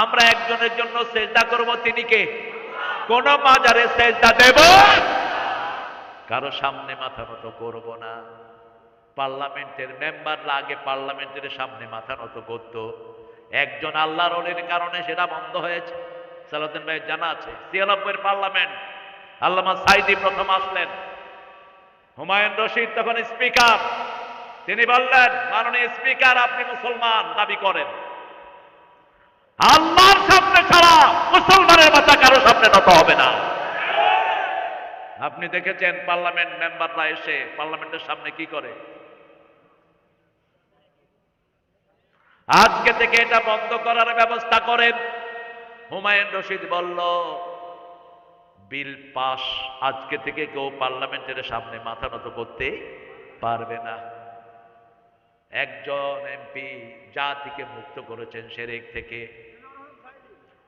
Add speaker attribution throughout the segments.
Speaker 1: আমরা একজনের জন্য সেজদা করব, তিনি কে? কোন মাজারে সেজদা দেব, কারো সামনে মাথা নত করব না। পার্লামেন্টের মেম্বাররা আগে পার্লামেন্টের সামনে মাথা নত করত, একজন আল্লাহর ওলির কারণে সেটা বন্ধ হয়েছে। সালাউদ্দিন ভাই জানা আছে 96 পার্লামেন্ট, আল্লামা সাইদি প্রথম আসলেন, হুমায়ুন রশিদ তখন স্পিকার। তিনি বললেন, মাননীয় স্পিকার, আপনি মুসলমান দাবি করেন, আল্লাহর সামনে ছাড়া মুসলমানের মাথা কারো সামনে নত হবে না। আপনি দেখেছেন পার্লামেন্ট মেম্বাররা এসে পার্লামেন্টের সামনে কি করে। আজকে থেকে এটা বন্ধ করার ব্যবস্থা করেন। হুমায়ুন রশিদ বলল, বিল পাস, আজকে থেকে কেউ পার্লামেন্টের সামনে মাথা নত করতে পারবে না। একজন এমপি জাতিকে মুক্ত করেছেন শিরক থেকে,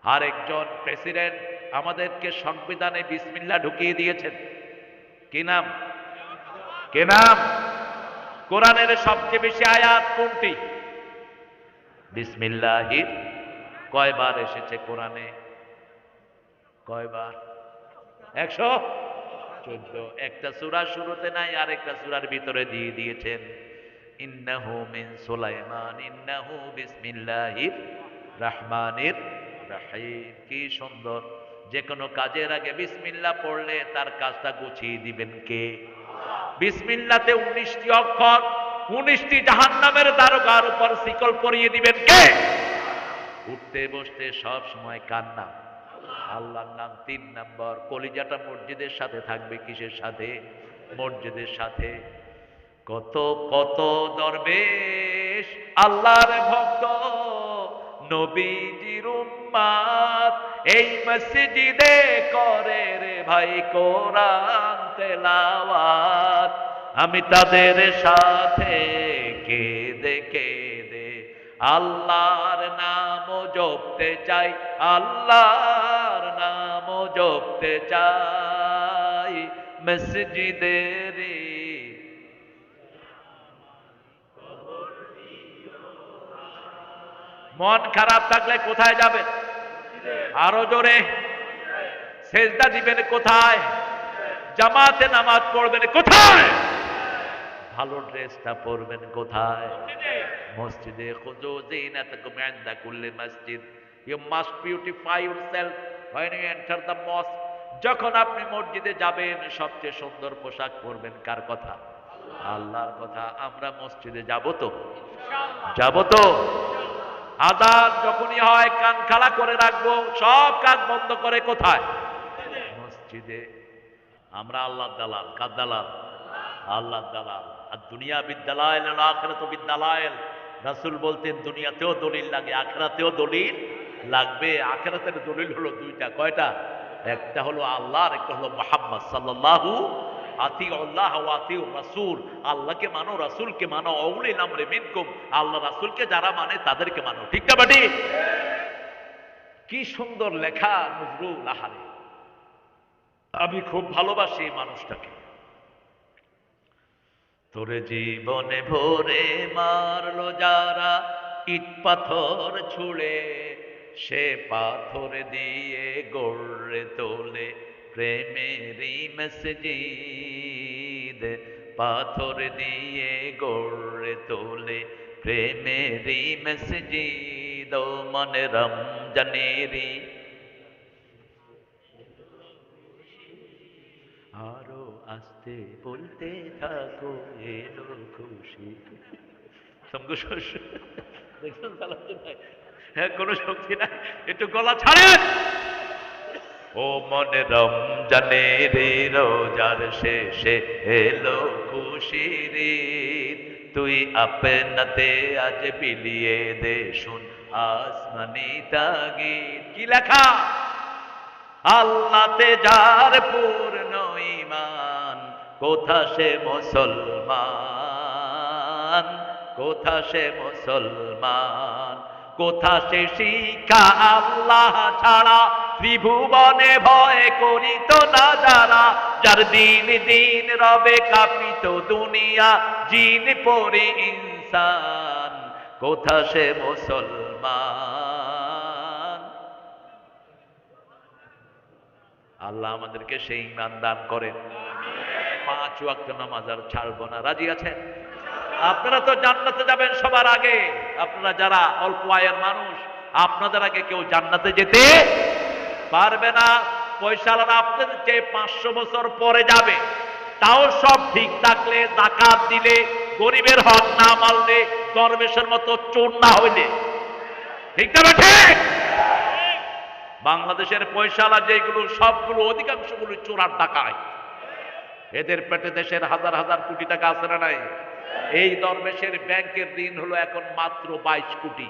Speaker 1: আরেকজন প্রেসিডেন্ট আমাদেরকে সংবিধানে বিসমিল্লাহ ঢুকিয়ে দিয়েছেন। কি নাম? কি নাম? কোরআনের সবচেয়ে বেশি আয়াত কোনটি? বিসমিল্লাহির কয়বার এসেছে কোরআনে? কয়বার? 114। একটা সূরা শুরুতে নাই, আরেকটা সূরার ভিতরে দিয়ে দিয়েছেন, ইন্নাহু মিন সুলাইমান ইন্নাহু বিসমিল্লাহির রহমানির রহিম। কি সুন্দর! যে কোনো কাজের আগে বিসমিল্লাহ পড়লে তার কাজটা গুছিয়ে দিবেন কে? বিসমিল্লাহতে 19টি অক্ষর, 19টি জাহান্নামের দারোগার উপর শিকল পরিয়ে দিবেন কে? উঠতে বসতে সব সময় কার নাম? আল্লাহর নাম। 3 নম্বর, কলিজাটা মসজিদের সাথে থাকবে। কিসের সাথে? মসজিদের সাথে। কত কত দরবেশ আল্লাহর ভক্ত নবীজির উম্মত এই মসজিদে করে রে ভাই কোরআন তেলাওয়াত। আমি তাদের সাথে কেঁদে কেঁদে আল্লাহর নাম জপতে চাই, আল্লাহর নাম জপতে চাই মসজিদের। মন খারাপ থাকলে কোথায় যাবেন? আরো জোরে। সেজদা দিবেন কোথায়? জামাতে নামাজ পড়বেন কোথায়? ভালো ড্রেসটা পরবেন কোথায়? মসজিদে। খুযু যিনাতাকুম ইনদা কুল্লি মসজিদ। You must beautify yourself when you enter the mosque। যখন আপনি মসজিদে যাবেন সবচেয়ে সুন্দর পোশাক পরবেন। কার কথা? আল্লাহর কথা। আমরা মসজিদে যাব তো? যাব তো? আযান যখনই হয় কান খাড়া করে রাখবো, সব কাজ বন্ধ করে কোথায়? মসজিদে। আমরা আল্লাহর দালাল। কার দালাল? আল্লাহর দালাল। আর দুনিয়া বিদ্যালয়, আখিরাত বিদ্যালয়। রাসূল বলতেন দুনিয়াতেও দলিল লাগে, আখিরাতেও দলিল লাগবে। আখিরাতের দলিল হলো দুইটা। কয়টা? একটা হলো আল্লাহ, আর একটা হলো মুহাম্মদ সাল্লাল্লাহু আতিউল্লাহ ওয়া আতিউর রাসূল। আল্লাহকে মানো, রাসূলকে মানো, আউলিল আমরি মিনকুম। আল্লাহ রাসূলকে যারা মানে তাদেরকে মানো। ঠিক না বাটি? কি সুন্দর লেখা নজরুল। আহারে, আমি খুব ভালোবাসি এই মানুষটাকে। তোরে জীবনে ভরে মারলো যারা ইট পাথর ছুঁড়ে, সে পাথর দিয়ে গড়ে তোলে প্রেমেরই মসজিদ। পাথর দিয়ে গড়ে তোলে প্রেমেরই মসজিদ। ও মনে রমজানেরই আরো আসতে বলতে থাকো এলো খুশি। দেখছেন সালাউদ্দিন ভাই? হ্যাঁ, কোনো শক্তি নাই, একটু গলা ছাড়েন। ও মনে রমজানের রোজার শেষে এলো খুশির ঈদ। তুই আপনাতে আজ বিলিয়ে দে শুন আসমানি তাগিদ। কি লেখা? আল্লাহতে যার পূর্ণ ঈমান, কোথা সে মুসলমান, কোথা সে মুসলমান, কোথা সে শিক্ষা আল্লাহ ছাড়া ত্রিভুবনে ভয় করিত না যারা। যার দিন দিন রবে কাঁপিত দুনিয়া, জিন পরি ইনসান, কোথা সে মুসলমান। আল্লাহ আমাদেরকে সেই ঈমান দান করেন। 5 ওয়াক্ত নামাজ আর ছাড়বো না। রাজি আছেন? আপনারা তো জান্নাতে যাবেন সবার আগে। আপনারা যারা অল্প আয়ের মানুষ, আপনাদের আগে কেউ জান্নাতে যেতে পারবে না। পয়সাওয়ালারা আপনাদের চেয়ে 500 বছর পরে যাবে। তাও সব ঠিক থাকলে, যাকাত দিলে, গরিবের হক না মারলে, দরবেশের মতো চোর না হইলে। ঠিক না ঠিক? বাংলাদেশের পয়সাওয়ালা যেগুলো, সবগুলো অধিকাংশগুলো চোর আর ডাকাত। এদের পেটে দেশের হাজার হাজার কোটি টাকা আছে না নাই? এই দরবেশের ব্যাংকের ঋণ হলো এখন মাত্র 22 কোটি,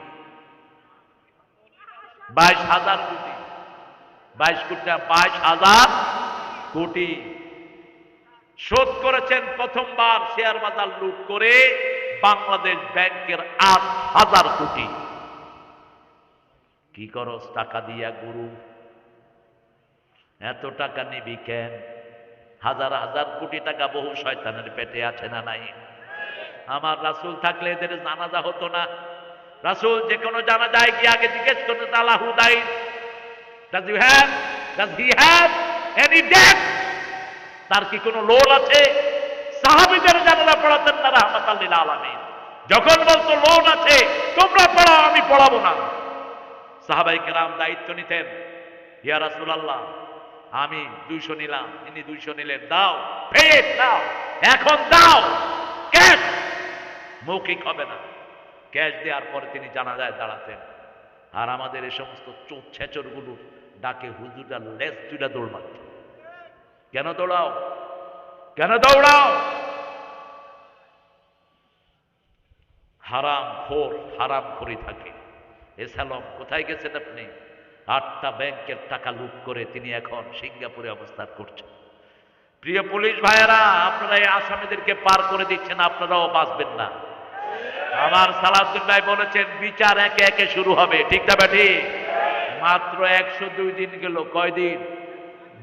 Speaker 1: 22,000 কোটি, 22 কোটি না, 22,000 কোটি শোধ করেছেন প্রথমবার শেয়ার বাজার লুট করে বাংলাদেশ ব্যাংকের 8,000 কোটি। কি করস টাকা দিয়া গুরু? এত টাকা নিবি কেন? হাজার হাজার কোটি টাকা বহু শয়তানের পেটে আছে না নাই? আমার রাসূল থাকলে এদের জানাজা হতো না। রাসূল যে কোনো জানাজায় গিয়ে আগে জিজ্ঞেস করতেন, আল্লাহু thine, does he have any debt? তার কি কোনো লোন আছে? সাহাবীদের জানাজা পড়াতেন না রাহমাতাল লিল আলামিন। যখন বলতো লোন আছে, তোমরা পড়াও, আমি পড়াবো না। সাহাবায়ে কেরাম দায়িত্ব নিতেন, ইয়া রাসূলুল্লাহ আমি 200 নিলাম, ইনি 200 নিলেন, দাও, ফেরত দাও, এখন দাও, ক্যাশ। মৌখিক হবে না, ক্যাশ দেওয়ার পরে তিনি জানাজায় দাঁড়াতেন। আর আমাদের এই সমস্ত চোর ছেচর গুলো ডাকে হুজুরটা লেজ তুলে দৌড় মারত। কেন দৌড়াও? কেন দৌড়াও? হারাম খোর, হারাম খোরি থাকে। এসালম কোথায় গেছেন আপনি? 8টা ব্যাংকের টাকা লুট করে তিনি এখন সিঙ্গাপুরে অবস্থান করছেন। প্রিয় পুলিশ ভাইয়েরা, আপনারা এই আসামিদেরকে পার করে দিচ্ছেন, আপনারাও বাঁচবেন না। আমার সালাউদ্দিন ভাই বলেছেন বিচার একে একে শুরু হবে। ঠিক না ঠিক? মাত্র 102 দিন গেল। কয়দিন?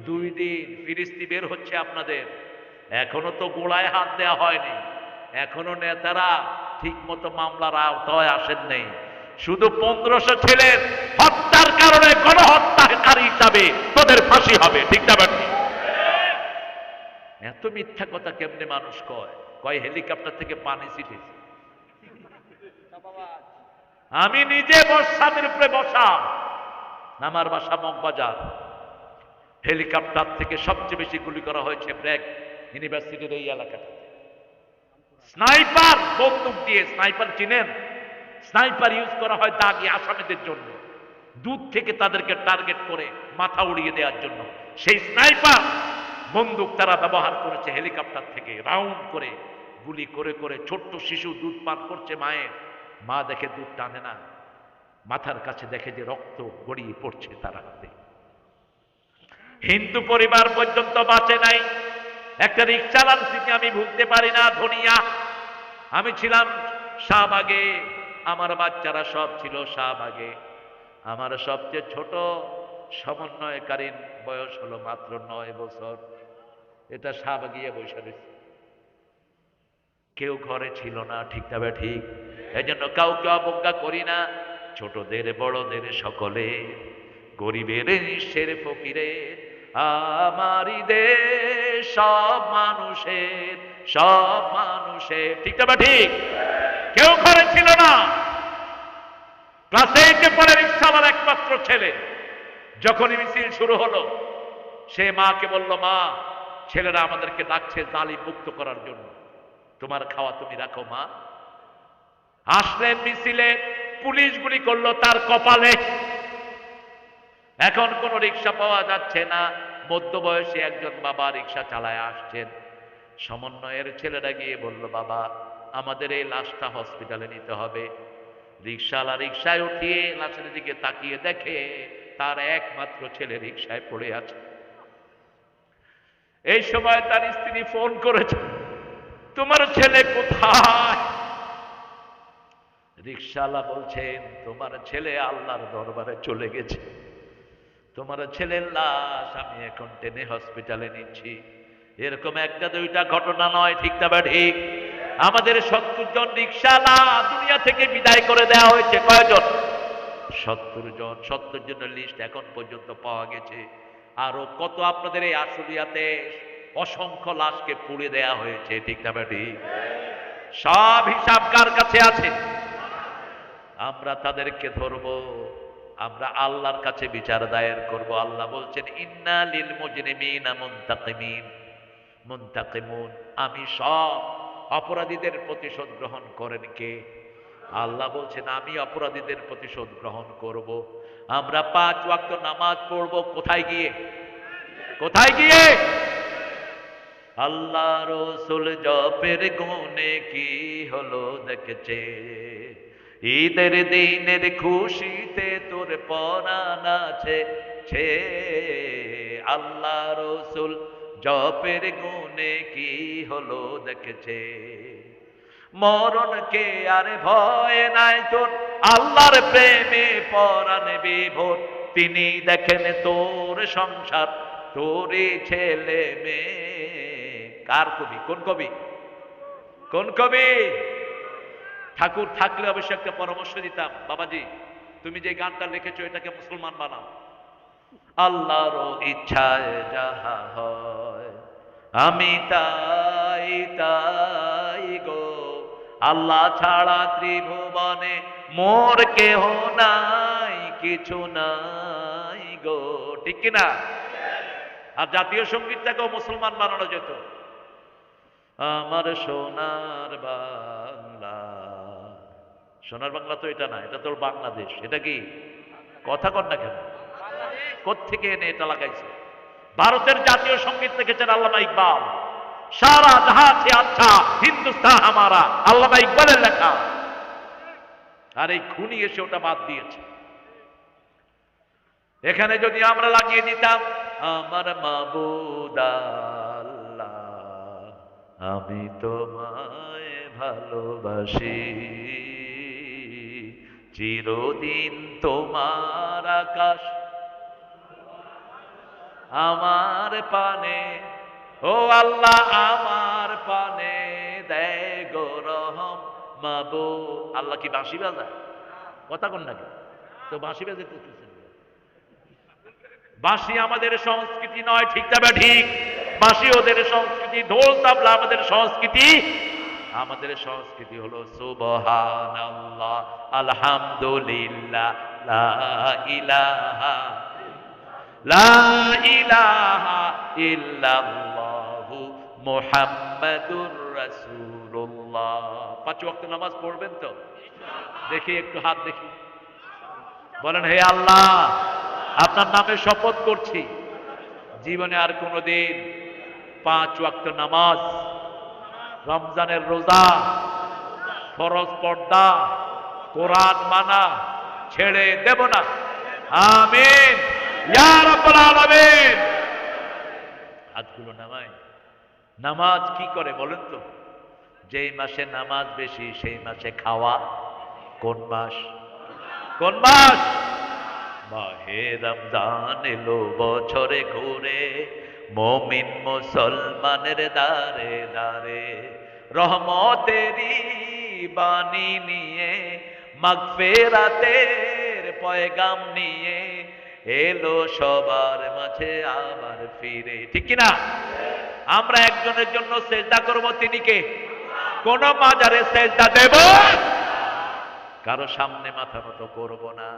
Speaker 1: 2 দিন। ফিরিস্তি বের হচ্ছে আপনাদের। এখনো তো গোড়ায় হাত দেওয়া হয়নি। এখনো নেতারা ঠিক মতো মামলার আওতায় আসেন নেই। শুধু 1500 ছেলের হত্যার কারণে গণহত্যাকারী হিসাবে তোদের ফাঁসি হবে। ঠিক না ঠিক? এত মিথ্যা কথা কেমনে মানুষ কয়? কয় হেলিকপ্টার থেকে পানি ছিটেছে। আমি নিজে বর্ষাদের উপরে বসা, আমার বাসা মগবাজার। হেলিকপ্টার থেকে সবচেয়ে বেশি গুলি করা হয়েছে ব্র্যাক ইউনিভার্সিটির এই এলাকাটা। স্নাইপার বন্দুক দিয়ে, স্নাইপার চিনেন? স্নাইপার ইউজ করা হয় দাগি আসামিদের জন্য, দূর থেকে তাদেরকে টার্গেট করে মাথা উড়িয়ে দেওয়ার জন্য। সেই স্নাইপার বন্দুক তারা ব্যবহার করেছে হেলিকপ্টার থেকে রাউন্ড করে গুলি করে করে। ছোট্ট শিশু দুধ পান করছে মায়ের, মা দেখে দুধ টানে না, মাথার কাছে দেখে যে রক্ত গড়িয়ে পড়ছে তার হাতে। হিন্দু পরিবার পর্যন্ত বাঁচে নাই। একটা রিক্সাওয়ালার স্মৃতি আমি ভুলতে পারি না। ধনিয়া, আমি ছিলাম শাহবাগে, আমার বাচ্চারা সব ছিল শাহবাগে। আমার সবচেয়ে ছোট সমন্বয়কারীর বয়স হলো মাত্র 9 বছর। এটা শাহবাগিয়ে বসে রয়েছে, কেউ ঘরে ছিল না। ঠিক তবে ঠিক? এই জন্য কাউকে অবজ্ঞা করি না। ছোটদের বড়দের সকলে, গরিবের নিঃস্বের ফকিরের, আমারই দেশ সব মানুষের, সব মানুষের। ঠিক তবে ঠিক? কেউ ঘরে ছিল না। ক্লাস 8-এ পড়ে রিক্সাওয়ালার একমাত্র ছেলে। যখনই মিছিল শুরু হলো, সে মাকে বলল, মা, ছেলেরা আমাদেরকে ডাকছে জালিম মুক্ত করার জন্য, তোমার খাওয়া তুমি রাখো মা। আসলেন মিছিলে, পুলিশ গুলি করলো তার কপালে। এখন কোন রিক্সা পাওয়া যাচ্ছে না। মধ্যবয়সী একজন বাবা রিক্সা চালায় আসছেন। সমন্বয়ের ছেলেরা গিয়ে বলল, বাবা, আমাদের এই লাশটা হসপিটালে নিতে হবে। রিক্সাওয়ালা রিক্সায় উঠিয়ে লাশের দিকে তাকিয়ে দেখে তার একমাত্র ছেলে রিক্সায় পড়ে আছে। এই সময় তার স্ত্রী ফোন করেছে, তোমার ছেলে কোথায়? রিক্সাওয়ালা বলছেন, তোমার ছেলে আল্লাহর দরবারে চলে গেছে। তোমার ছেলের লাশ আমি এখন টেনে হসপিটালে নিচ্ছি। এরকম একটা দুইটা ঘটনা নয়। ঠিক না ঠিক? আমাদের 70 জন রিক্সাওয়ালা দুনিয়া থেকে বিদায় করে দেওয়া হয়েছে। কয়জন? 70 জন। 70 জনের লিস্ট এখন পর্যন্ত পাওয়া গেছে। আরো কত আপনাদের এই আশুলিয়াতে অসংখ্য লাশকে পুড়ে দেয়া হয়েছে, ঠিক না ঠিক? সব হিসাব কার কাছে আছে? আমরা তাদেরকে ধরবো, আমরা আল্লাহর কাছে বিচার দায়ের করব। আল্লাহ বলছেন ইন্না লিল মুজরিমিনা মুনতাকিমুন, আমি সব অপরাধীদের প্রতিশোধ গ্রহণ করেন কে? আল্লাহ বলছেন আমি অপরাধীদের প্রতিশোধ গ্রহণ করব। আমরা 5 ওয়াক্ত নামাজ পড়ব কোথায় গিয়ে? কোথায় গিয়ে? আল্লাহ রসুল জপের গুণে কি হলো দেখেছে, ঈদের দিনের খুশিতে তোর পরাণ আছে ছে। আল্লাহ রসুল জপের গুণে কি হলো দেখেছে, মরণকে আর ভয় নাই তোর, আল্লাহর প্রেমে পরাণ বিভোর। তিনি দেখেন তোর সংসার, তোরই ছেলে মেয়ে। কার কবি? কোন কবি? কোন কবি? ঠাকুর থাকলে অবশ্য একটা পরামর্শ দিতাম, বাবাজি তুমি যে গানটা লিখেছো এটাকে মুসলমান বানাও। আল্লাহর ইচ্ছায় যাহা হয় আমি তাই তাই গো, আল্লাহ ছাড়া ত্রিভুবনে মোর কেহ নাই, কিছু নাই গো, ঠিক কিনা? আর জাতীয় সঙ্গীতটাকেও মুসলমান বানানো যেত, আমার সোনার বাংলা। সোনার বাংলা তো এটা না, এটা তোর বাংলাদেশ। এটা কি কথা কর না কেন? কোত্থেকে এনে এটা লাগাইছে? ভারতের জাতীয় সঙ্গীত লিখেছেন আল্লামা ইকবাল, সারা জাহাঁ সে আচ্ছা হিন্দুস্তান হামারা, আল্লামা ইকবালের লেখা। আর এই খুনি এসে ওটা বাদ দিয়েছে। এখানে যদি আমরা লাগিয়ে দিতাম আমার মাবুদ আল্লাহ, আমি তোমায় ভালোবাসি, চিরদিন তোমার আকাশ আমার পানে, ও আল্লাহ আমার পানে দেয় গো রহম মাবুদ। আল্লাহ কি বাঁশি বাজায়? কথা কোন নাকি? তো বাঁশি বাজাইতেছেন। বাঁশি আমাদের সংস্কৃতি নয়, ঠিক তবে ঠিক? বাঁশি ওদের সংস্কৃতি, ঢোল তাবলা আমাদের সংস্কৃতি। আমাদের সংস্কৃতি হলো সুবহানাল্লাহ, আলহামদুলিল্লাহ, লা ইলাহা লা ইলাহা ইল্লাল্লাহু মুহাম্মাদুর রাসূলুল্লাহ। 5 ওয়াক্ত নামাজ পড়বেন তো? দেখি একটু হাত দেখি, বলেন হে আল্লাহ আপনার নামে শপথ করছি জীবনে আর কোনোদিন 5 ওয়াক্ত নামাজ, রমজানের রোজা, ফরজ পর্দা, কোরআন মানা ছেড়ে দেব না। আমিন ইয়া রাব্বুল আলামিন। হাতগুলো নামাই। নামাজ কি করে বলেন তো? যেই মাসে নামাজ বেশি সেই মাসে খাওয়া। কোন মাস? কোন মাস? মাহে রমজান এলো বছরে ঘুরে, মুমিন মুসলমানের দারে দারে, রহমতেরই বাণী নিয়ে, মাগফিরাতের পয়গাম নিয়ে এলো সবার মাঝে আবার ফিরে, ঠিক কিনা? আমরা একজনের জন্য সেজদা করব, তিনি কে? কোন মাজারে সেজদা দেব, কারো সামনে মাথা নত করব না।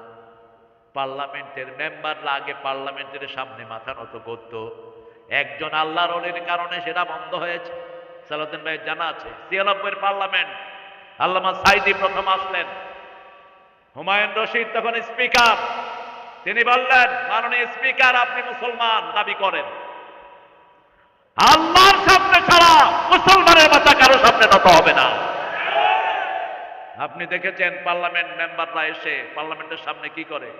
Speaker 1: পার্লামেন্টের মেম্বাররা আগে পার্লামেন্টের সামনে মাথা নত করত, একজন আল্লাহর ওলির কারণে সেটা বন্ধ হয়েছে। সালাউদ্দিন ভাই জানা আছে 96 পার্লামেন্ট, আল্লামা সাইদি প্রথম আসলেন, হুমায়ুন রশিদ তখন স্পিকার। তিনি বললেন মাননীয় স্পিকার আপনি মুসলমান দাবি করেন, আল্লাহর সামনে ছাড়া মুসলমানের মাথা কারো সামনে নত হবে না। আপনি দেখেছেন পার্লামেন্ট মেম্বাররা এসে পার্লামেন্টের সামনে কি করে?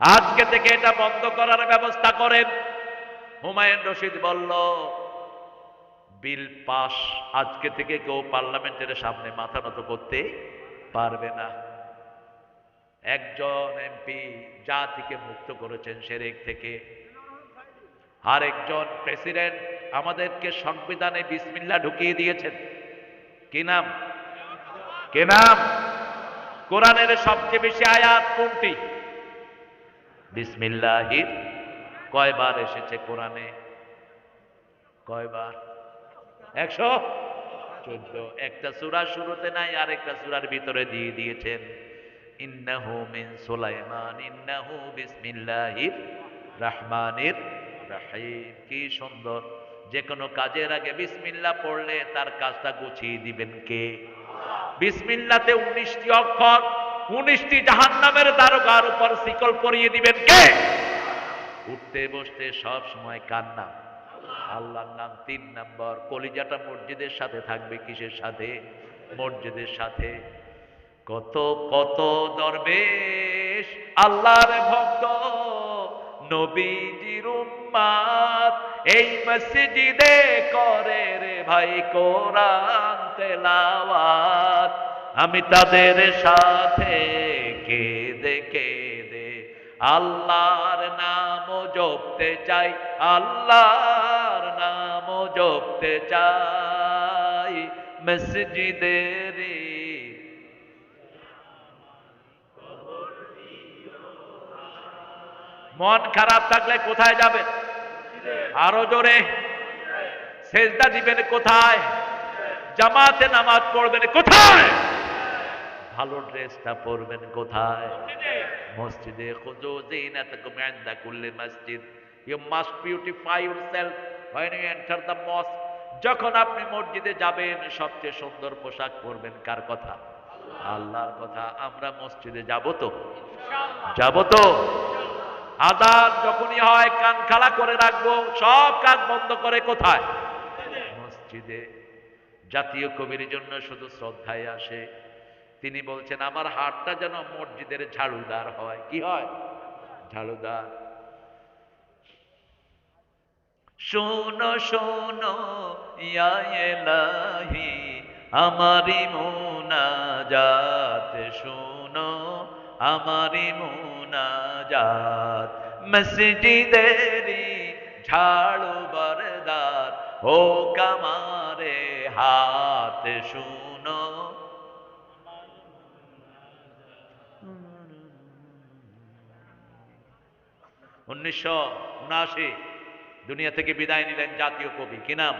Speaker 1: আজকে থেকে এটা বন্ধ করার ব্যবস্থা করেন। হুমায়ুন রশিদ বলল বিল পাস, আজকে থেকে কেউ পার্লামেন্টের সামনে মাথা নত করতে পারবে না। একজন এমপি জাতিকে মুক্ত করেছেন শিরক থেকে, আর একজন প্রেসিডেন্ট আমাদেরকে সংবিধানে বিসমিল্লাহ ঢুকিয়ে দিয়েছেন। কি নাম? কে নাম? কোরআনের সবচেয়ে বেশি আয়াত কোনটি? বিসমিল্লাহির কয়বার এসেছে কোরআনে? কয়বার? 114। একটা সূরা শুরুতে নাই, আরেকটা সূরার ভিতরে দিয়ে দিয়েছেন ইন্নাহু মিন সুলাইমান ইন্নাহু বিসমিল্লাহির রহমানির রহিম। কি সুন্দর! যে কোনো কাজের আগে বিসমিল্লাহ পড়লে তার কাজটা গুছিয়ে দিবেন কে? বিসমিল্লাতে 19টি অক্ষর, 19টি জাহান্নামের দারোগার উপর শিকল পরিয়ে দিবেন কে? উঠতে বসতে সব সময় কার নাম? আল্লাহর নাম। 3 নাম্বার, কলিজাটা মসজিদের সাথে থাকবে। কিসের সাথে? মসজিদের সাথে। কত কত দরবেশ আল্লাহর ভক্ত নবীজির উম্মত এই মসজিদে করে রে ভাই কোরআন তেলাওয়াত। আমি তাদের সাথে কেঁদে কেঁদে আল্লাহর নাম জপতে চাই, আল্লাহর নাম জপতে চাই মসজিদের। মন খারাপ থাকলে কোথায় যাবেন? আরো জোরে। সেজদা দিবেন কোথায়? জামাতে নামাজ পড়বেন কোথায়? ভালো ড্রেসটা পরবেন কোথায়? মসজিদে। খুযু যিনাতাকুম ইনদা কুল্লি মসজিদ। You must beautify yourself when you enter the mosque। যখন আপনি মসজিদে যাবেন সবচেয়ে সুন্দর পোশাক পরবেন। কার কথা? আল্লাহর কথা। আমরা মসজিদে যাব তো? যাব তো? আযান যখনই হয় কান খাড়া করে রাখবো, সব কাজ বন্ধ করে কোথায়? মসজিদে। জাতীয় কবির জন্য শুধু শ্রদ্ধায় আসে। তিনি বলছেন আমার হাতটা যেন মসজিদের ঝাড়ুদার হয়। কি হয়? ঝাড়ুদার। শোনো শোনো ইয়া ইলাহি আমারি মুনাজাত, শোনো আমারি মুনাজাত। মসজিদেরি ঝাড়ু বরদার ও কামারে হাত, শুনো। 1979 দুনিয়া থেকে বিদায় নিলেন জাতীয় কবি। কি নাম?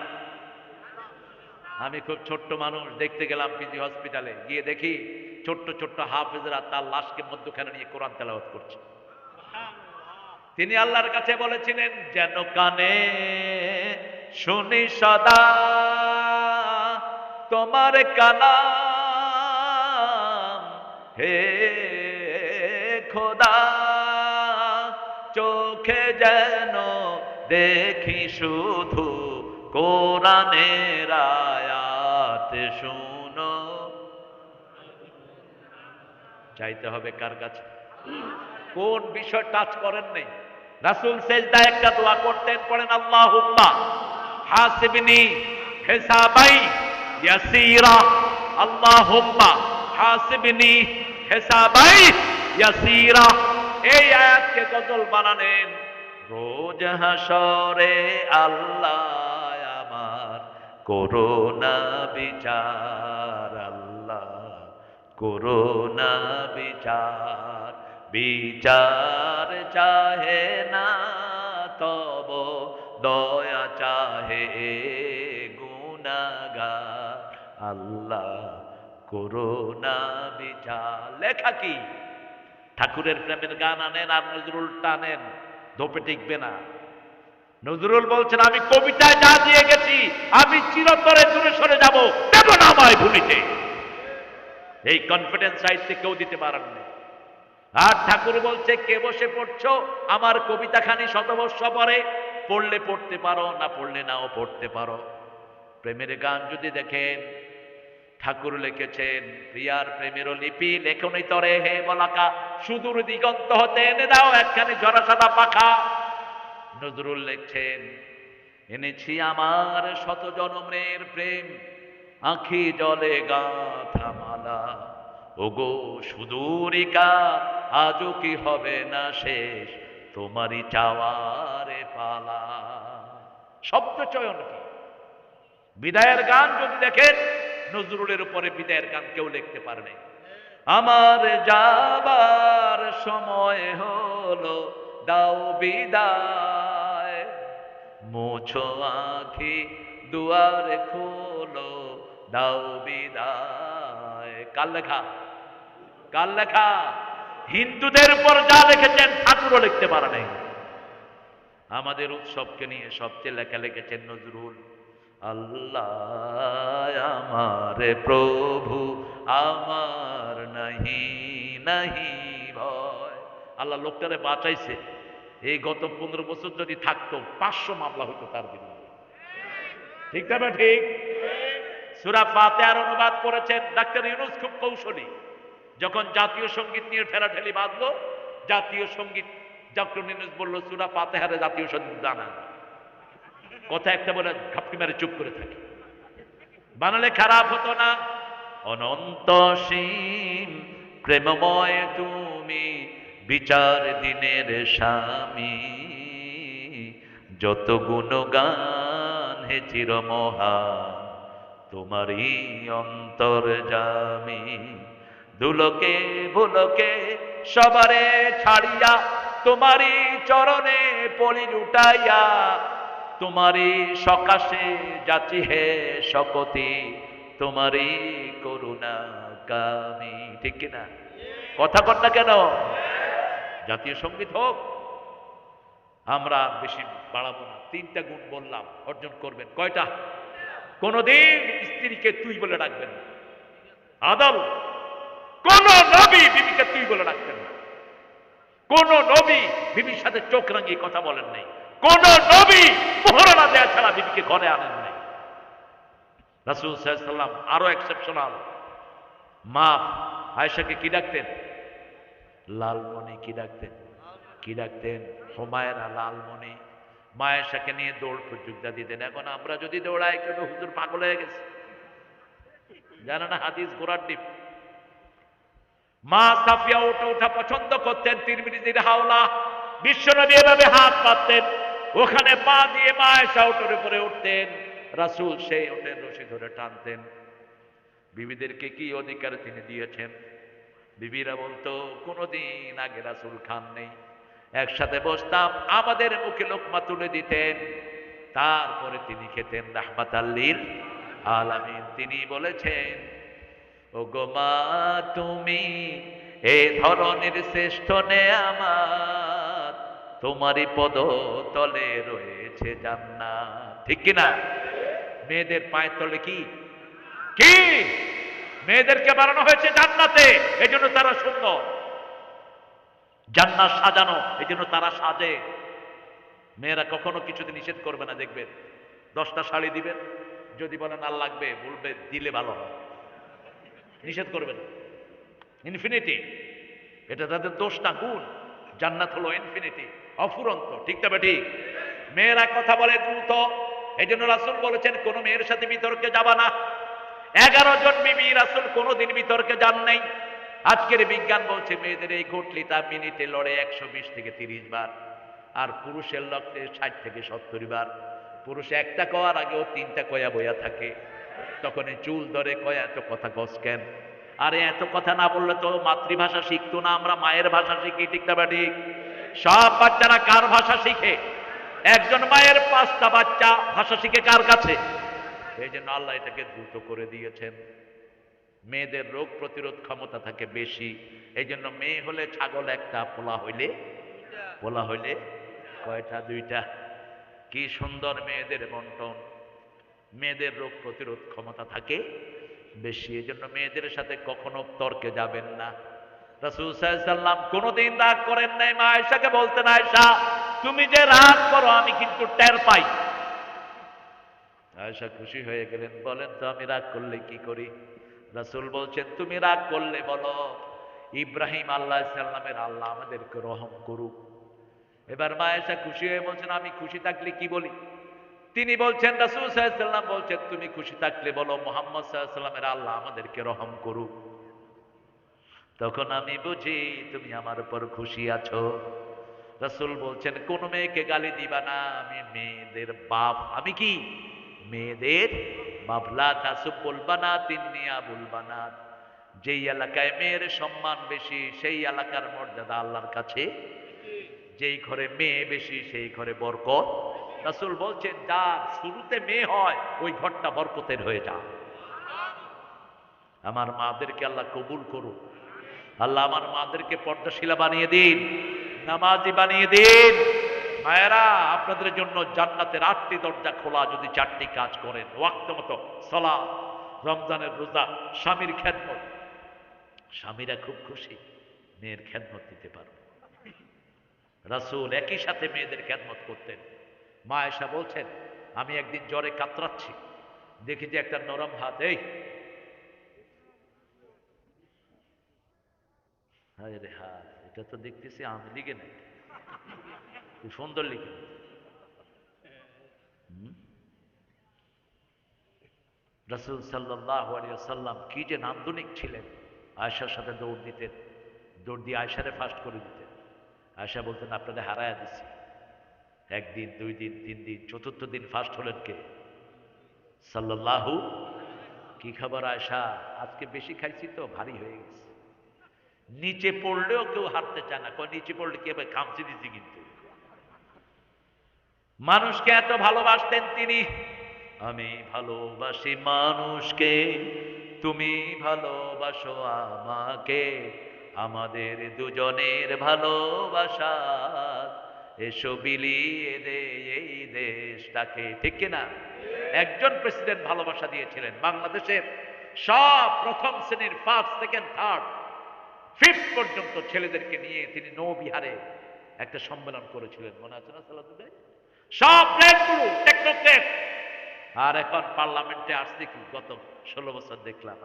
Speaker 1: আমি খুব ছোট্ট মানুষ, দেখতে গেলাম পিজি হসপিটালে। গিয়ে দেখি ছোট্ট ছোট্ট হাফেজরা তার লাশকে মধ্যখানে নিয়ে কোরআন তেলাওয়াত করছে। তিনি আল্লাহর কাছে বলেছিলেন যেন কানে শুনি সদা তোমার কালাম, হে খোদা চোখে যেন দেখি শুধু কোরআনের আয়াত, শুনো। চাইতে হবে কার কাছে? কোন বিষয় টাচ করেন নাই? রাসূল সেজদায় একটা দোয়া করতেন, পড়েন আল্লাহুম্মা হাসিবনি হিসাবাই ইয়াসীরা, আল্লাহুম্মা হাসিবনি হিসাবাই ইয়াসীরা। এই আয়াতকে গজল বানালেন রোজ হাসরে আল্লাহ আমার করোনা বিচার, আল্লাহ করোনা বিচার। বিচার চাহে না তব দয়া চাহে গুনাহগার, আল্লাহ করোনা বিচার। লেখা কি? ঠাকুরের প্রেমের গান আনেন আর নজরুল টানেন, ধোপে টিকবে না। নজরুল বলছেন আমি কবিতায় যা দিয়ে গেছি আমি চিরতরে দূরে সরে যাব, দেব না আমায় ভুলিতে। এই কনফিডেন্স সাহিত্যে কেউ দিতে পারেন না। আর ঠাকুর বলছে কে বসে পড়ছো আমার কবিতাখানি শতবর্ষ পরে, পড়লে পড়তে পারো, না পড়লে নাও পড়তে পারো। প্রেমের গান যদি দেখেন, ঠাকুর লিখেছেন প্রিয়ার প্রেমের লিপি লেখনি তরে হে বলাকা, সুদূর দিগন্ত হতে এনে দাও একখানি ঝরা সাদা পাখা। নজরুল লিখছেন এনেছি আমার শত জনমের প্রেম, আঁখি জলে গাঁথা মালা, ওগো সুদূরিকা আজও কি হবে না শেষ তোমারই চাওয়ারে পালা। শব্দ চয়ন কি! বিদায়ের গান যদি দেখেন, নজরুলের উপরে বিদায়ের গান কেউ লিখতে পারে নাই। আমার যাবার সময় হলো, দাও বিদায়। মুছো আঁখি দুয়ার খোলো, দাও বিদায়। কার লেখা? কার লেখা? হিন্দুদের উপর যা লিখেছেন ঠাকুরও লিখতে পারে নাই। আমাদের উৎসবকে নিয়ে সবচেয়ে লেখা লিখেছেন নজরুল। আল্লাহ আমার প্রভু, আমার নাহি নাহি ভয়। আল্লাহ লোকটারে বাঁচাইছে। এই গত 15 বছর যদি থাকতো 500 মামলা হইতো তার বিরুদ্ধে। ঠিক না ঠিক? সূরা ফাতিহার অনুবাদ করেছেন ডাক্তার ইউনূস, খুব কৌশলী। যখন জাতীয় সঙ্গীত নিয়ে ঠেলাঠেলি বাঁধলো, জাতীয় সঙ্গীত ডক্টর ইউনূস বলল সূরা ফাতিহারে জাতীয় সঙ্গীত জানা না। কথা একটা বলে ঘাপটি মেরে চুপ করে থাকে। বানালে খারাপ হতো না? অনন্ত সীম প্রেমময় তুমি, বিচার দিনের স্বামী। যত গুণগান হে চিরমহান, তোমারই অন্তর্যামী। দুলোকে ভুলোকে সবারে ছাড়িয়া, তোমারই চরণে পলি লুটাইয়া। তোমারই সকাশে যাচি হে শকতি, তোমারই করুণা কামি। ঠিক কিনা? কথা কর না কেন? জাতীয় সঙ্গীত হোক। আমরা বেশি বাড়াবো না, 3টা গুণ বললাম, অর্জন করবেন। কয়টা? কোনদিন স্ত্রীকে তুই বলে ডাকবেন না। আদব। কোন নবী বিবিকে তুই বলে ডাকতেন না। কোন নবী বিবির সাথে চোখ রাঙিয়ে কথা বলেন নাই। কোন নবী মোহরানা দেয়া ছাড়া বিবিকে ঘরে আনেন নাই। রাসূল সাল্লাল্লাহু আলাইহি ওয়াসাল্লাম আরো এক্সেপশনাল। মা আয়েশাকে কি ডাকতেন? লালমণি। কি ডাকতেন? কি ডাকতেন? হুমায়রা, লালমণি। মা আয়েশাকে নিয়ে দৌড় প্রতিযোগিতা দিতেন। এখন আমরা যদি দৌড়াই কেন হুজুর পাগল হয়ে গেছে। জানা না হাদিস ঘোড়ার ডিম। মা সাফিয়া ওঠা পছন্দ করতেন। তিরমিজির হাওলা, বিশ্বনবী এভাবে হাত পাততেন, ওখানে পা দিয়ে মা আয়েশা ওটের উপরে উঠতেন। রাসূল সেই ওটের রশি ধরে টানতেন। বিবিদেরকে কি অধিকার তিনি দিয়েছেন? বিবিরা বলতো কোনদিন আগে রাসূল খান নেই। একসাথে বসতাম, আমাদের মুখে লোকমা তুলে দিতেন, তারপরে তিনি খেতেন। রাহমাতাল লিল আলামিন। তিনি বলেছেন, ও গো মা তুমি এ ধরনের শ্রেষ্ঠ নেয়ামত, তোমারই পদ তলে রয়েছে জান্নাত। ঠিক কিনা? মেয়েদের পায়ের তলে কি কি? মেয়েদেরকে বানানো হয়েছে জান্নাতে, এজন্য তারা সুন্দর। জান্নাত সাজানো, এজন্য তারা সাজে। মেয়েরা কখনো কিছুতে নিষেধ করবে না, দেখবেন 10টা শাড়ি দিবেন, যদি বলেন আর লাগবে, বলবে দিলে ভালো হয়, নিষেধ করবে না। ইনফিনিটি, এটা তাদের দোষ না, গুণ। জান্নাত হলো ইনফিনিটি, অফুরন্ত। ঠিক তবে ঠিক? মেয়েরা কথা বলে দ্রুত, এই জন্য রাসূল বলেছেন কোন মেয়ের সাথে বিতর্কে যাবা না। 11 জন বিবি রাসূল কোনোদিন বিতর্কে যান নাই। আজকের বিজ্ঞান বলছে মেয়েদের এই ঘটলিটা মিনিটে লড়ে 120 থেকে 30 বার, আর পুরুষের লক্ষ্যে 60 থেকে 70 বার। পুরুষ একটা কওয়ার আগেও 3টা কয়া বইয়া থাকে, তখন চুল ধরে কয় এত কথা কস কেন? আরে এত কথা না বললে তো মাতৃভাষা শিখতো না, আমরা মায়ের ভাষা শিখি। ঠিক না ঠিক? সব বাচ্চারা কার ভাষা শিখে? একজন মায়ের 5টা বাচ্চা ভাষা শিখে কার কাছে? এই জন্য আল্লাহ এটাকে দ্রুত করে দিয়েছেন। মেয়েদের রোগ প্রতিরোধ ক্ষমতা থাকে বেশি, এই জন্য মেয়ে হলে ছাগল একটা, পোলা হইলে কয়টা? 2টা। কি সুন্দর মেয়েদের বন্টন। মেয়েদের রোগ প্রতিরোধ ক্ষমতা থাকে বেশি, এই জন্য মেয়েদের সাথে কখনো তর্কে যাবেন না। রাসূল সাল্লাল্লাহু আলাইহি ওয়াসাল্লাম কোনোদিন রাগ করেন নাই। মা আয়েশাকে বলতেন, আয়েশা তুমি যে রাগ করো আমি কিন্তু টের পাই। আয়েশা খুশি হয়ে গেলেন, বলেন তো আমি রাগ করলে কি করি? রাসূল বলছেন তুমি রাগ করলে বলো ইব্রাহিম আলাইহিস সালামের আল্লাহ আমাদেরকে রহম করুক। এবার মা আয়েশা খুশি হয়ে বলছেন আমি খুশি থাকলে কি বলি? তিনি বলছেন, রাসূল সাল্লাল্লাহু আলাইহি ওয়াসাল্লাম বলছেন তুমি খুশি থাকলে বলো মুহাম্মদ সাল্লাল্লাহু আলাইহি ওয়াসাল্লামের আল্লাহ আমাদেরকে রহম করুক। তখন আমি বুঝি তুমি আমার উপর খুশি আছো। রাসূল বলছেন কোন মেয়েকে গালি দিবা না, আমি মেয়েদের বাপ। আমি কি? মেয়েদের বাপ। লা তাসুব্বুল বানাত ইন্নী আবুল বানাত। যেই এলাকায় মেয়ের সম্মান বেশি সেই এলাকার মর্যাদা আল্লাহর কাছে, যেই ঘরে মেয়ে বেশি সেই ঘরে বরকত। রাসূল বলছেন যার শুরুতে মেয়ে হয় ওই ঘরটা বরকতের হয়ে যায়। আমার মাদেরকে আল্লাহ কবুল করুন। আল্লাহ আমার মাদেরকে পর্দাশীলা বানিয়ে দিন, নামাজি বানিয়ে দিন। মায়েরা, আপনাদের জন্য জান্নাতের 8টি দরজা খোলা যদি 4টি কাজ করেন। ওয়াক্ত মতো সালাত, রমজানের রোজা, স্বামীর খেদমত। স্বামীরা খুব খুশি মেয়ের খেদমত দিতে পারবে। রাসূল একই সাথে মেয়েদের খেদমত করতেন। মা আয়েশা বলছেন আমি একদিন জ্বরে কাতরাচ্ছি, দেখি যে একটা নরম হাত, এই হায় রে হাত, এটা তো দেখতেছি আমি লিখে নাই, খুব সুন্দর লিখে। রাসূল সাল্লাল্লাহু আলাইহি ওয়াসাল্লাম কি যে নান্দনিক ছিলেন। আয়েশার সাথে দৌড় দিতেন, দৌড় দিয়ে আয়েশারে ফার্স্ট করে দিতেন। আয়েশা বলতেন আপনাদের হারায়া দিছি। একদিন, 2 দিন, 3 দিন, চতুর্থ দিন ফার্স্ট হলেন কে? সাল্লাল্লাহু। কি খবর আয়েশা? আজকে বেশি খাইছি তো ভারী হয়ে গেছে। নিচে পড়লেও কেউ হারতে চায় না, কয় নিচে পড়লে কি হবে, খামচি দিছি। কিন্তু মানুষকে এত ভালোবাসতেন তিনি। আমি ভালোবাসি মানুষকে, তুমি ভালোবাসো আমাকে, আমাদের দুজনের ভালোবাসা এসো বিলিয়ে দে এই দেশটাকে। ঠিক কিনা? একজন প্রেসিডেন্ট ভালোবাসা দিয়েছিলেন বাংলাদেশের সব প্রথম শ্রেণীর 1st, 2nd, 3rd, 5th পর্যন্ত ছেলেদেরকে নিয়ে তিনি নৌবিহারে একটা সম্মেলন করেছিলেন, মনে আছে না সালাতুদ্দিন? সব প্লেনগুলো টেকনোক্রেট। আর এখন পার্লামেন্টে আসছে কি গত 16 বছর দেখলাম,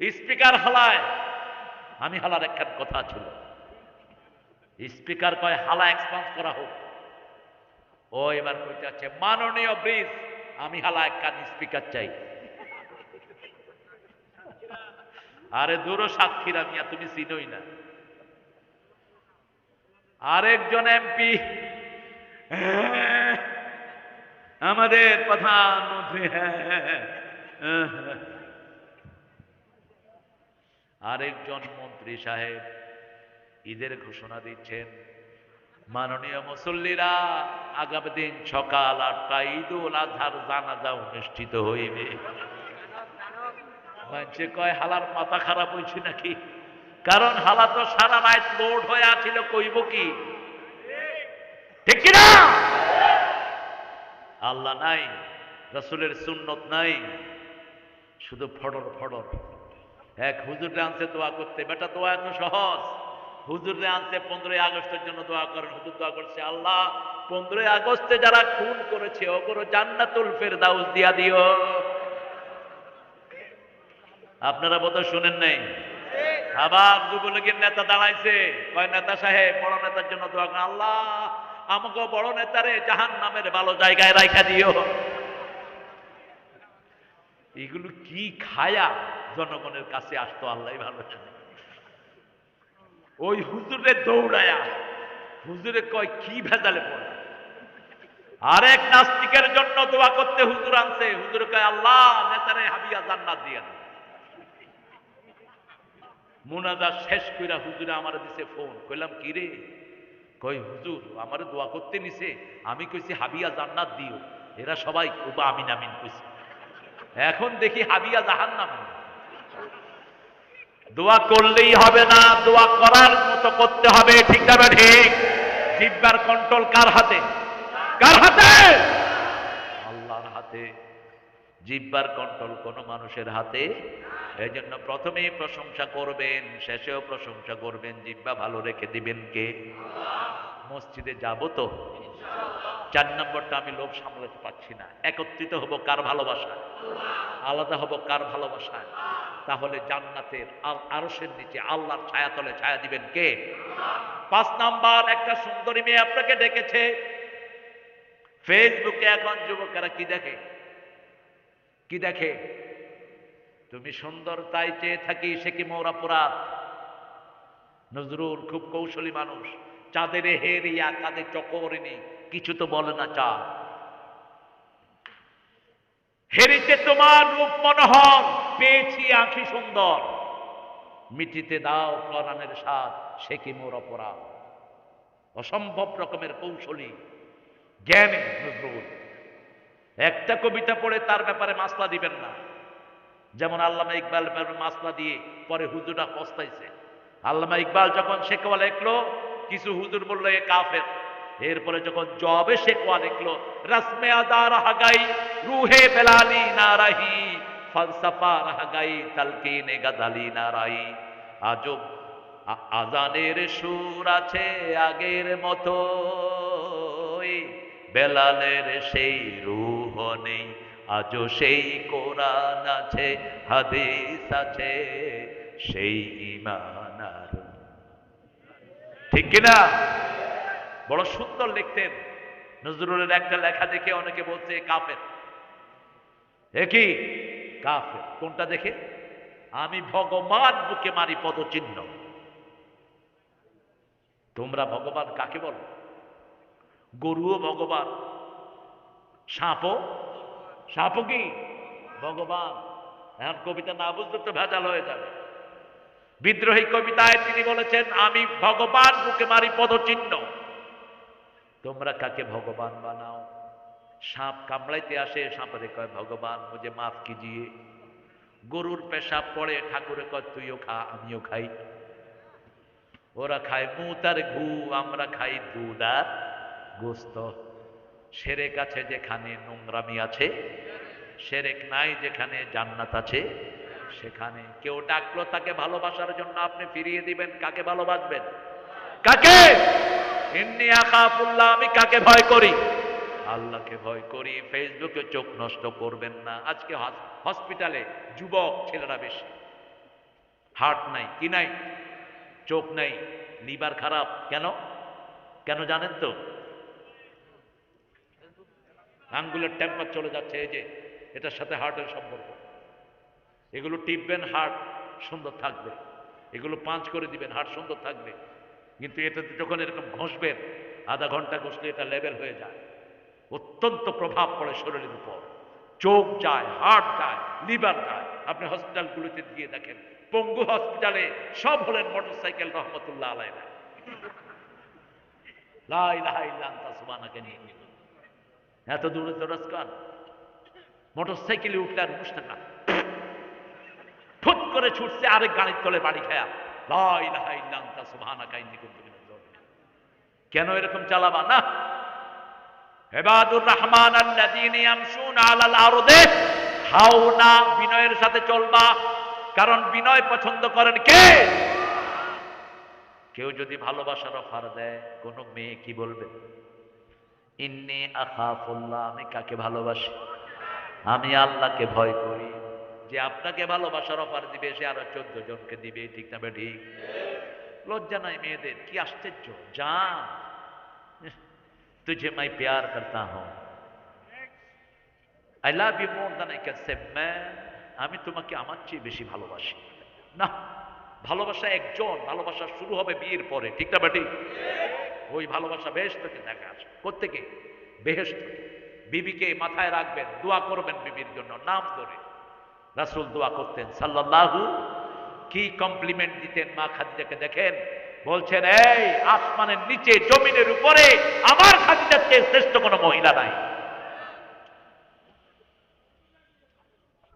Speaker 1: স্পিকার হালায়। আমি হালার একখান কথা ছিল, স্পিকার কয় হালা এক্সপান্স করা হোক। ও এবার কইতে আছে মাননীয় ব্রিজ, আমি হালা একখান স্পিকার চাই। আরে দূরও সাক্ষীরা মিয়া, তুমি চিনোই না। আরেকজন এমপি, আমাদের প্রধানমন্ত্রী, আরেকজন মন্ত্রী সাহেব ঈদের ঘোষণা দিচ্ছেন, মাননীয় মুসল্লিরা আগামী দিন সকাল 8টায় ঈদুল আজহার জানাজা অনুষ্ঠিত হইবে। মানুষে কয় হালার মাথা খারাপ হয়েছে নাকি? কারণ হালা তো সারা রাত লোড হয়ে আছিল, কইব কি? ঠিক কিনা? আল্লাহ নাই, রাসূলের সুন্নত নাই, শুধু ফড়র ফড়র। এক হুজুরে আনছে দোয়া করতে, বেটা দোয়া এত সহজ। হুজুরে আনছে 15ই আগস্টের জন্য দোয়া করেন। হুজুর দোয়া করছে, আল্লাহ 15ই আগস্টে যারা খুন করেছে ওগুলো জান্নাতুল ফেরদাউস দিয়া দিও। আপনারা বোধহয় শুনেন নাই। আবার যুবলীগের নেতা দাঁড়াইছে, কয় নেতা সাহেব বড় নেতার জন্য দোয়া করেন, আল্লাহ আমাকে বড় নেতারে জাহান্নামের ভালো জায়গায় রাখা দিও। এগুলো কি খায়া জনগণের কাছে আসতো আল্লাহ ভালো জানে। ওই হুজুরে দৌড়ায়া, হুজুরে কয় কি ভেজালে পড়া। আরেক নাস্তিকের জন্য দোয়া করতে হুজুর আনছে, হুজুরে কয় আল্লাহ নেতারে হাবিয়া জান্নাত দিয়া দেন। মুনাজাত শেষ কইরা হুজুরে আমারে দিছে ফোন, কইলাম কি রে? কই হুজুর আমারে দোয়া করতে নিছে, আমি কইছি হাবিয়া জান্নাত দিও। এরা সবাই আমিন আমিন কইছে। এখন দেখি হাবিয়া জাহান্নাম। দোয়া করলেই হবে না, দোয়া করার মতো করতে হবে। ঠিক না ঠিক? জিহ্বার কন্ট্রোল কার হাতে? কার হাতে? আল্লাহর হাতে। জিহ্বার কন্ট্রোল কোন মানুষের হাতে? এই জন্য প্রথমেই প্রশংসা করবেন, শেষেও প্রশংসা করবেন। জিহ্বা ভালো রেখে দিবেন কে? মসজিদে যাব তো? 4 নম্বরটা আমি লোভ সামলাতে পারছি না। একত্রিত হব কার ভালোবাসা? আলাদা হব কার ভালোবাসায়? তাহলে জান্নাতের আরশের নিচে আল্লাহর ছায়াতলে ছায়া দিবেন কে? 5 নাম্বার, একটা সুন্দরী মেয়ে আপনাকে ডেকেছে। ফেসবুকে এখন যুবকেরা কি দেখে? কি দেখে? তুমি সুন্দর তাই চেয়ে থাকি, সে কি মোর অপরাধ? নজরুল খুব কৌশলী মানুষ। চাঁদের হেরিয়া কাঁদে চকরিনি, কিছু তো বলে না চাঁদ। হেরিতে তোমার রূপ মনোহর, পেয়েছি আঁখি সুন্দর, মিটিতে দাও পরাণের স্বাদ, সে কি মোর অপরাধ। অসম্ভব রকমের কৌশলী জ্ঞানী নজরুল। একটা কবিতা পড়ে তার ব্যাপারে মাসলা দিবেন না। যেমন আল্লামা ইকবাল ব্যাপারে মাসলা দিয়ে পরে হুজুরা পস্তাইছে। আল্লামা ইকবাল যখন শেকওয়া লিখলো, কিছু হুজুর বললো এ কাফের। এরপরে যখন জবে শেকওয়া লিখলো, রসমে আদা রাহা গাই, রুহে বেলালি না রাহি, ফলসফা রাহা গাই, তালকিনে গাজালি না রাই। আজব আজানের সুর আছে আগের মতো, বেলালের সেই রূহ নেই, আজও সেই কোরআন আছে, হাদিস আছে, সেই ঈমান আর। ঠিক কিনা? বড় সুন্দর লিখতেন নজরুলের। একটা লেখা দেখে অনেকে বলছে কাফের। কি কাফের? কোনটা দেখে? আমি ভগবান বুকে মারি পদচিহ্ন। তোমরা ভগবান কাকে বলো? গরুও ভগবান, সাপও, সাপও কি ভগবান? এখন কবিতা না বুঝলে তো ভেজাল হয়ে যাবে। বিদ্রোহী কবিতায় তিনি বলেছেন আমি ভগবান বুকে মারি পদচিহ্ন। তোমরা কাকে ভগবান বানাও? সাপ কামড়াইতে আসে, সাপরে কয় ভগবান মুঝে মাফ কিজিয়ে। গরুর পেশাব পড়ে, ঠাকুরে কয় তুইও খা আমিও খাই। ওরা খায় মুত আর ঘু, আমরা খাই দুধ আর গোস্ত। সেরেক আছে যেখানে নোংরামি আছে, সেরেক নাই যেখানে জান্নাত আছে সেখানে। কেউ ডাকলো তাকে ভালোবাসার জন্য আপনি ফিরিয়ে দিবেন, কাকে ভালোবাসবেন? কাকে? ইন্নী আখাফুল্লাহ, আমি কাকে ভয় করি? আল্লাহকে ভয় করি। ফেসবুকে চোখ নষ্ট করবেন না। আজকে হসপিটালে যুবক ছেলেরা বেশি, হার্ট নাই, কি নাই, চোখ নাই, লিভার খারাপ। কেন? কেন জানেন তো? আঙ্গুলের টেম্পার চলে যাচ্ছে। এই যে এটার সাথে হার্টের সম্পর্ক। এগুলো টিপবেন, হার্ট সুন্দর থাকবে। এগুলো পাঁচ করে দিবেন, হার্ট সুন্দর থাকবে। কিন্তু এটাতে যখন এরকম ঘষবেন, আধা ঘন্টা ঘষলে এটা লেভেল হয়ে যায়। অত্যন্ত প্রভাব পড়ে শরীরের উপর। চোখ যায়, হার্ট যায়, লিভার যায়। আপনি হসপিটালগুলোতে গিয়ে দেখেন, পঙ্গু হসপিটালে সব হলেন মোটরসাইকেল রহমতুল্লাহ আলাইহি। লা ইলাহা ইল্লা আনতা সুবহানাকা নিয়ে এত দূরে দরাজ কান। মোটরসাইকেলে উঠলে আর অনুষ্ঠান না, ফুট করে ছুটছে আরেক গাড়ির তলে বাড়ি খায়া। লা ইলাহা ইল্লা আনতা সুবহানাকা ইন্নী কুনতু মিনাজ জালিমিন। কেন এরকম চালাবা না? ইবাদুর রহমান আল্লাযীনা ইয়ামশুনা আলাল আরদি হাওনা, বিনয়ের সাথে চলবা। কারণ বিনয় পছন্দ করেন কে? কেউ যদি ভালোবাসার অফার দেয়, কোন মেয়ে কি বলবে? ইন্নী আখাফুল্লাহ, আমি কাকে ভালোবাসি? আমি আল্লাহকে ভয় করি। যে আপনাকে ভালোবাসার অফার দিবে সে আরো 14 জনকে দিবে। ঠিক না ঠিক? লজ্জা নাই মেয়েদের? কি আশ্চর্য! জান तुझे मैं प्यार करता हूं, I love you more than I can say man. আমি তোমাকে আমার চেয়ে বেশি ভালোবাসি। না, ভালোবাসা একজন, ভালোবাসা শুরু হবে বিয়ের পরে। ঠিক না ঠিক? ওই ভালোবাসা বেহেশত থেকে দেখা আসে। কোত্থেকে? বেহেশত থেকে। বিবিকে মাথায় রাখবেন, দোয়া করবেন বিবির জন্য নাম ধরে। রাসূল দোয়া করতেন সাল্লাল্লাহু, কি কমপ্লিমেন্ট দিতেন মা খাদিজাকে দেখেন। বলছেন এই আসমানের নিচে জমিনের উপরে আমার খাদিজার চেয়ে শ্রেষ্ঠ কোনো মহিলা নাই।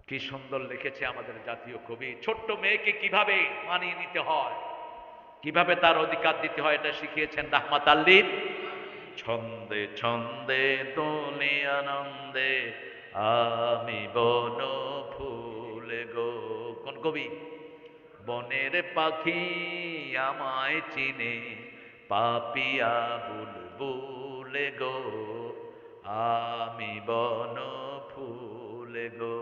Speaker 1: কি সুন্দর লিখেছে আমাদের জাতীয় কবি। ছোট্ট মেয়েকে কিভাবে মানিয়ে নিতে হয়, কিভাবে তার অধিকার দিতে হয়, এটা শিখিয়েছেন রাহমাত আল্লিন। ছন্দে ছন্দে দোলে আনন্দে আমি বন ফুলে গো। কোন কবি? বনের পাখি আমায় চিনে, পাপিয়া বুলবুলে গো, আমি বন ফুলে গো।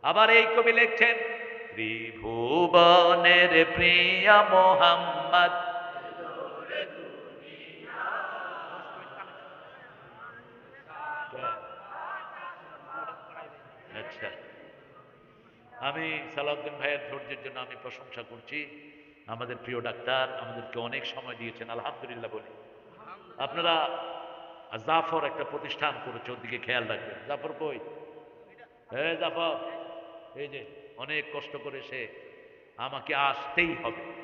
Speaker 1: আবার এই কবি লিখছেন ত্রিভুবনের প্রিয়া মোহাম্মদ। আচ্ছা, আমি সালাউদ্দিন ভাইয়ের ধৈর্যের জন্য আমি প্রশংসা করছি। আমাদের প্রিয় ডাক্তার আমাদেরকে অনেক সময় দিয়েছেন, আলহামদুলিল্লাহ বলি। আপনারা জাফর একটা প্রতিষ্ঠান করেছে, ওদিকে খেয়াল রাখবেন। জাফর কই? হ্যাঁ জাফর, এই যে অনেক কষ্ট করে সে আমাকে আসতেই হবে।